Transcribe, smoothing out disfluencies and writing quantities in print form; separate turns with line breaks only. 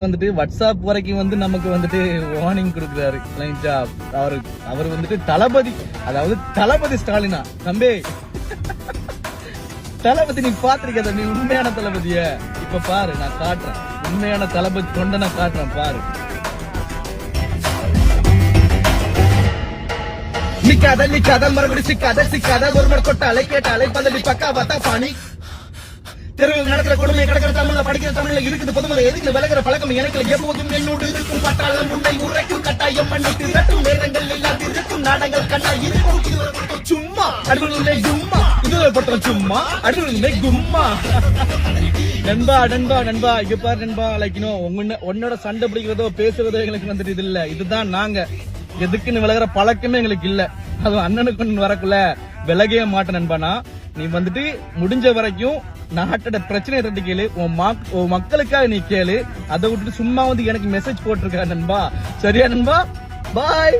வந்துட்டு வாட்ஸ்அப் வரைக்கும் வந்து நமக்கு வந்துட்டு வார்னிங் கொடுக்குறாரு கிளைண்டா. அவர் வந்துட்டு தளபதி, அதாவது தளபதி ஸ்டாலினா. தம்பி தளபதி நீ பாத்திருக்க தம்பி, உண்மையான தளபதிய இப்ப பாரு, நான் காட்டுறேன். உண்மையான தளபதி தொண்டை நான் காட்டுறேன், பாரு. நிக்காத நிக்காத மறுபடி சிக்காத சிக்காத ஒருவர் கொட்டாலை கேட்டாலை பதவி பக்கா பார்த்தா பாணி. தெருவில் நடக்கிற கொடுமை கிடக்கிற தமிழ்ல படிக்கிற தமிழ்ல இருக்குது பொதுமலை எதுக்கு விலகிற பழக்கம் எனக்கு எப்போதும் என்னோடு இருக்கும். பட்டாளம் உன்னை உரைக்கும் கட்டாயம் பண்ணிட்டு இரட்டும் நேரங்கள் இல்லாது இருக்கும் நாடங்கள் கண்டா இது சும்மா அடுவுமே கும்மா, இது பட்டம் சும்மா அடுவுமே கும்மா. நண்பா நண்பா நண்பா இங்க பாரு நண்பா, லைக் உன்னோட சண்டை பிடிக்கிறதோ பேசுறதோ எங்களுக்கு வந்துட்டு இது இல்ல. இதுதான் நாங்க, எதுக்குன்னு விலகிற பழக்கமே எங்களுக்கு இல்ல. அதுவும் அண்ணனுக்கு வரக்குள்ள விலகவே மாட்டேன் நண்பானா. நீ வந்துட்டு முடிஞ்ச வரைக்கும் நாட்டோட பிரச்சனை ரெண்டு கேளு, உன் மக்களுக்காக நீ கேளு. அதை விட்டுட்டு சும்மா வந்து எனக்கு மெசேஜ் போட்டிருக்க நண்பா. சரியா நண்பா? பாய்.